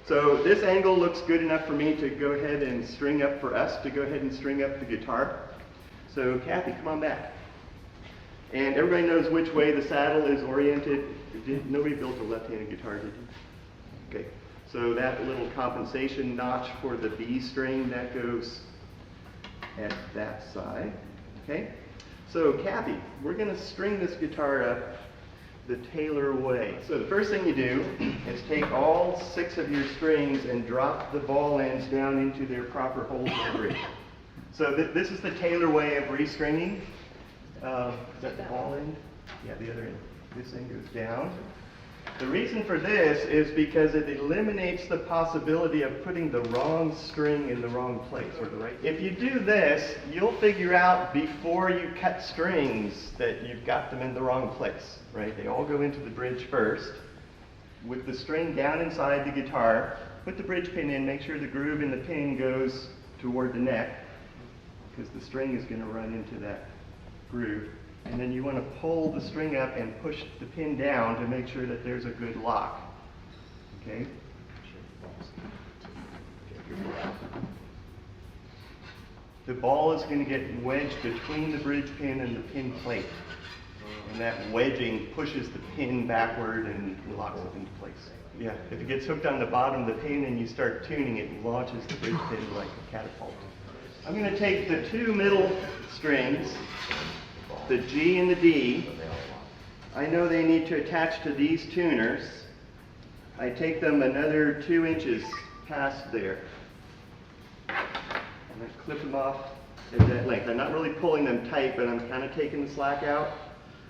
So this angle looks good enough for me to go ahead and string up, for us to go ahead and string up the guitar. So Kathy, come on back. And everybody knows which way the saddle is oriented. Nobody built a left-handed guitar, did you? Okay. So that little compensation notch for the B string, that goes at that side. Okay. So Kathy, we're going to string this guitar up the Taylor way. So the first thing you do is take all 6 of your strings and drop the ball ends down into their proper holes in the bridge. So this is the Taylor way of restringing. Is that the ball end? Yeah, the other end. This end goes down. The reason for this is because it eliminates the possibility of putting the wrong string in the wrong place, or the right. If you do this, you'll figure out before you cut strings that you've got them in the wrong place, right? They all go into the bridge first. With the string down inside the guitar, put the bridge pin in, make sure the groove in the pin goes toward the neck, because the string is going to run into that groove. And then you want to pull the string up and push the pin down to make sure that there's a good lock. Okay? The ball is going to get wedged between the bridge pin and the pin plate. And that wedging pushes the pin backward and locks it into place. Yeah, if it gets hooked on the bottom of the pin and you start tuning it, it launches the bridge pin like a catapult. I'm going to take the 2 middle strings, the G and the D. I know they need to attach to these tuners. I take them another 2 inches past there. And I clip them off at that length. I'm not really pulling them tight, but I'm kind of taking the slack out.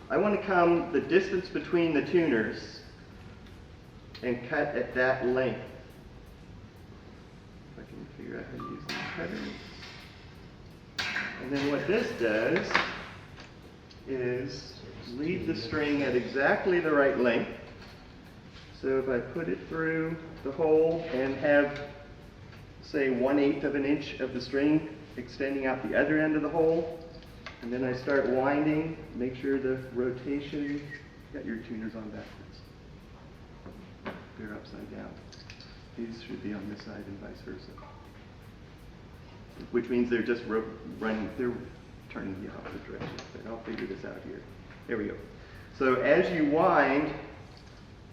I want to come the distance between the tuners and cut at that length. If I can figure out how to use these cutters. And then what this does is lead the string at exactly the right length. So if I put it through the hole and have, say, 1/8 of an inch of the string extending out the other end of the hole, and then I start winding, make sure the rotation, got your tuners on backwards. They're upside down. These should be on this side and vice versa. Which means they're just running, they're turning the opposite direction. But I'll figure this out here. There we go. So as you wind,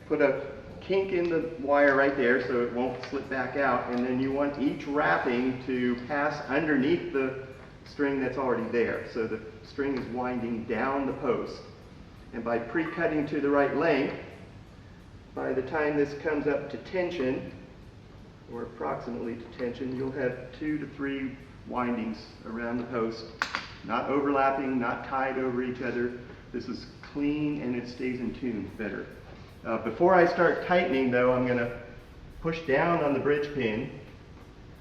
put a kink in the wire right there so it won't slip back out, and then you want each wrapping to pass underneath the string that's already there. So the string is winding down the post. And by pre-cutting to the right length, by the time this comes up to tension, or approximately to tension, you'll have 2 to 3 windings around the post, not overlapping, not tied over each other. This is clean and it stays in tune better. Before I start tightening though, I'm going to push down on the bridge pin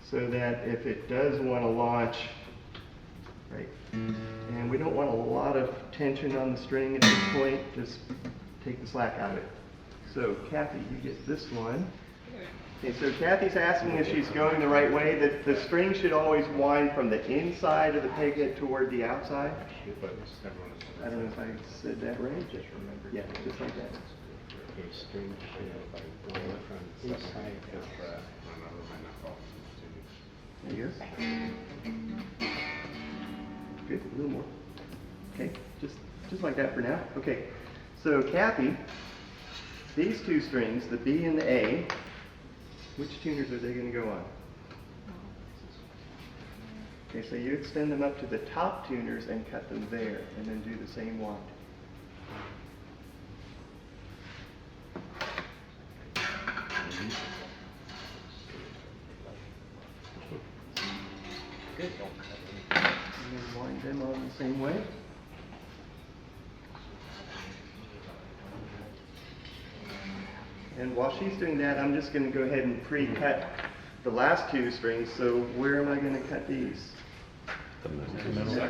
so that if it does want to launch, right, and we don't want a lot of tension on the string at this point, just take the slack out of it. So Kathy, you get this one. Okay, so Kathy's asking if she's going the right way. That the string should always wind from the inside of the peg head toward the outside. I don't know if I said that right. Just remember. Yeah, just like that. A string should wind from inside of there you go. Good, a little more. Okay, just like that for now. Okay, so Kathy, these 2 strings, the B and the A, which tuners are they going to go on? Okay, so you extend them up to the top tuners and cut them there, and then do the same wind. Good. And then wind them on the same way. And while she's doing that, I'm just going to go ahead and pre-cut the last 2 strings. So where am I going to cut these? The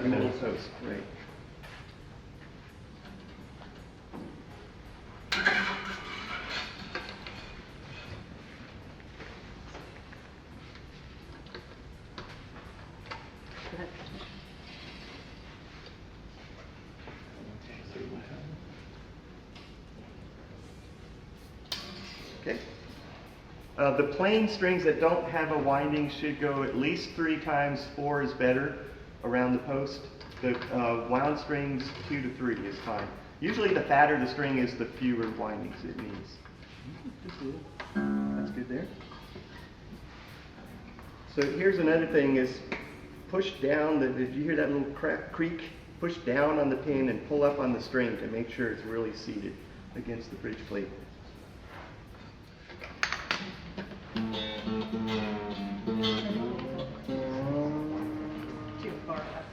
middle post, right. Okay. The plain strings that don't have a winding should go at least 3 times. 4 is better around the post. The wound strings, 2 to 3 is fine. Usually the fatter the string is, the fewer windings it needs. Just a little. That's good there. So here's another thing is push down, did you hear that little creak? Push down on the pin and pull up on the string to make sure it's really seated against the bridge plate. Too far up.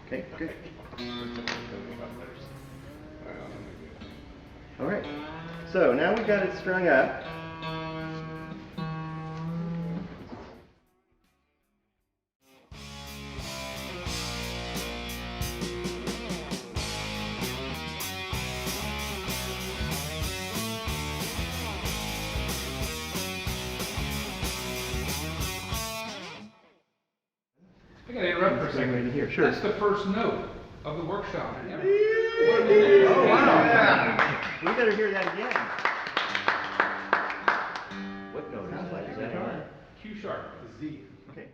Okay, good. All right, so now we've got it strung up. I gotta interrupt for a second. Right here, sure. That's the first note of the workshop. Oh, wow. We better hear that again. What note is that? Is that Q sharp. Z? Okay.